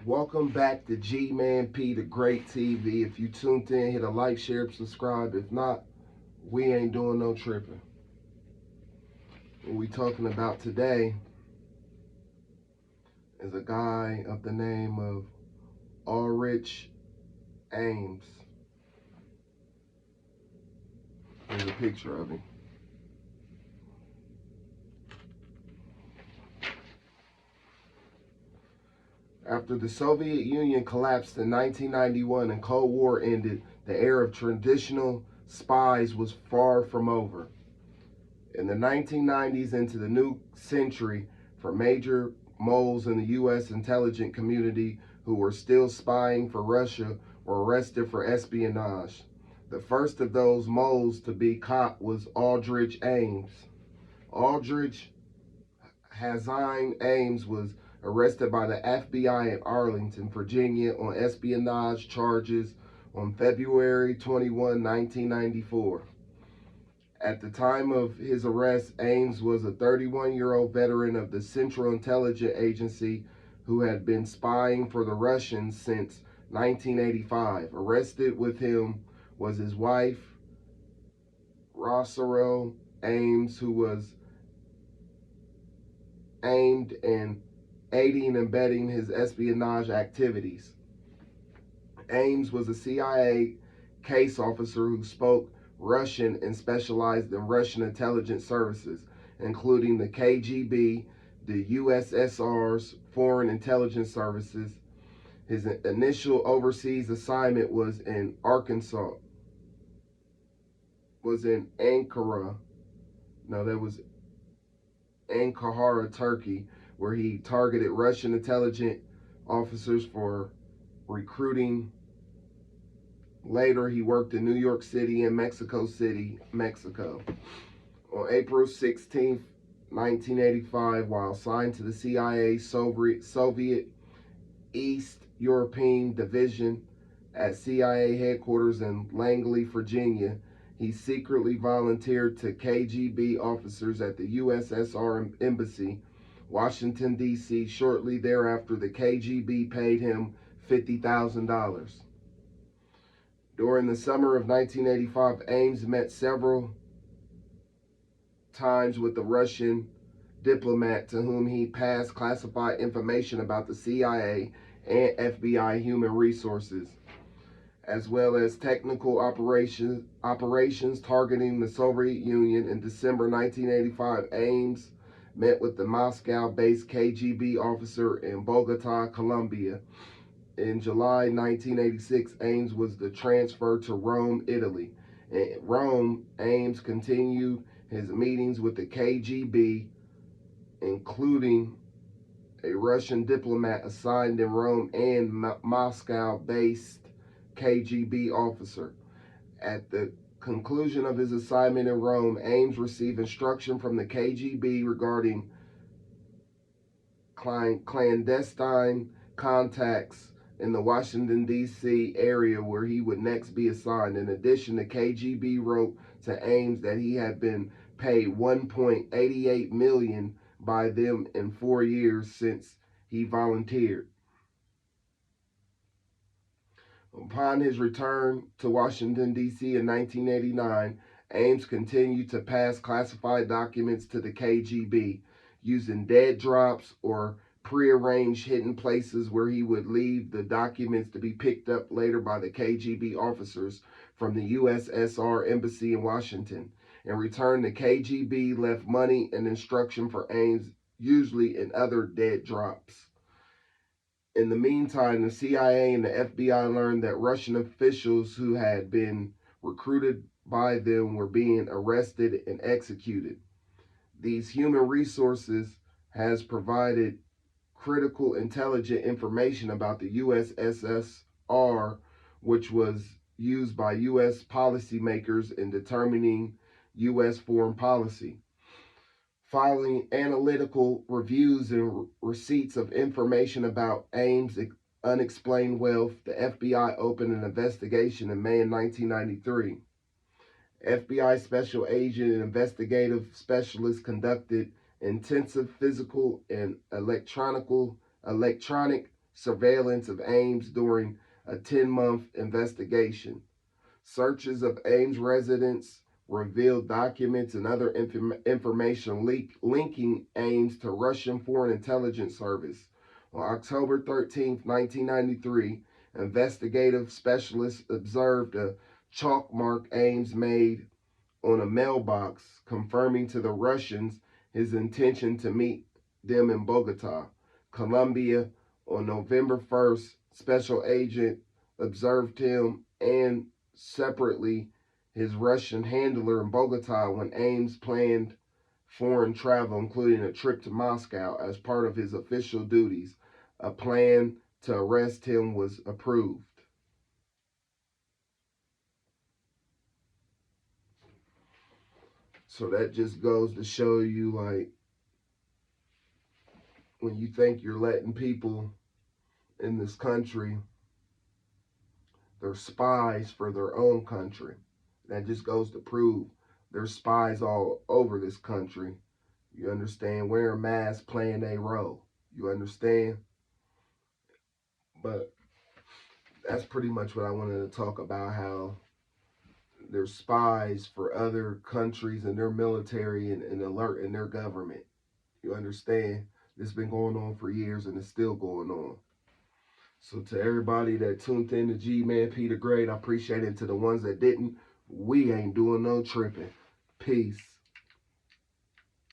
Welcome back to G-Man-P, the Great TV. If you tuned in, hit a like, share, subscribe. If not, we ain't doing no tripping. What we talking about today is a guy of the name of Ulrich Ames. Here's a picture of him. After the Soviet Union collapsed in 1991 and Cold War ended, the era of traditional spies was far from over. In the 1990s into the new century, for major moles in the U.S. intelligence community who were still spying for Russia were arrested for espionage. The first of those moles to be caught was Ulrich Ames. Ulrich Hazzine Ames was arrested by the FBI in Arlington, Virginia on espionage charges on February 21, 1994. At the time of his arrest, Ames was a 31-year-old veteran of the Central Intelligence Agency who had been spying for the Russians since 1985. Arrested with him was his wife, Rosario Ames, who was aimed in aiding and abetting his espionage activities. Ames was a CIA case officer who spoke Russian and specialized in Russian intelligence services, including the KGB, the USSR's foreign intelligence services. His initial overseas assignment was in Ankara, Turkey, where he targeted Russian intelligence officers for recruiting. Later, he worked in New York City and Mexico City, Mexico. On April 16, 1985, while assigned to the CIA Soviet East European Division at CIA headquarters in Langley, Virginia, he secretly volunteered to KGB officers at the USSR Embassy, Washington, D.C. Shortly thereafter, the KGB paid him $50,000. During the summer of 1985, Ames met several times with the Russian diplomat to whom he passed classified information about the CIA and FBI human resources, as well as technical operations targeting the Soviet Union. In December 1985, Ames met with the Moscow-based KGB officer in Bogota, Colombia. In July 1986, Ames was transferred to Rome, Italy. In Rome, Ames continued his meetings with the KGB, including a Russian diplomat assigned in Rome and Moscow-based KGB officer. At the conclusion of his assignment in Rome, Ames received instruction from the KGB regarding clandestine contacts in the Washington, D.C. area where he would next be assigned. In addition, the KGB wrote to Ames that he had been paid $1.88 million by them in 4 years since he volunteered. Upon his return to Washington, D.C. in 1989, Ames continued to pass classified documents to the KGB using dead drops or prearranged hidden places where he would leave the documents to be picked up later by the KGB officers from the USSR Embassy in Washington. In return, the KGB left money and instruction for Ames, usually in other dead drops. In the meantime, the CIA and the FBI learned that Russian officials who had been recruited by them were being arrested and executed. These human resources has provided critical intelligent information about the USSR, which was used by U.S. policymakers in determining U.S. foreign policy. Following analytical reviews and receipts of information about Ames' unexplained wealth, the FBI opened an investigation in May of 1993. FBI Special Agent and Investigative Specialists conducted intensive physical and electronic surveillance of Ames during a 10-month investigation. Searches of Ames' residence revealed documents and other information linking Ames to Russian Foreign Intelligence Service. On October 13, 1993, investigative specialists observed a chalk mark Ames made on a mailbox, confirming to the Russians his intention to meet them in Bogota, Colombia. On November 1st, special agent observed him and separately his Russian handler in Bogota when Ames planned foreign travel, including a trip to Moscow as part of his official duties. A plan to arrest him was approved. So that just goes to show you, like, when you think you're letting people in this country, they're spies for their own country. That just goes to prove there's spies all over this country. You understand? Wearing masks, playing a role. You understand? But that's pretty much what I wanted to talk about, how there's spies for other countries and their military and alert in their government. You understand? This has been going on for years and it's still going on. So to everybody that tuned in to G-Man P the Great, I appreciate it. To the ones that didn't, we ain't doing no tripping. Peace.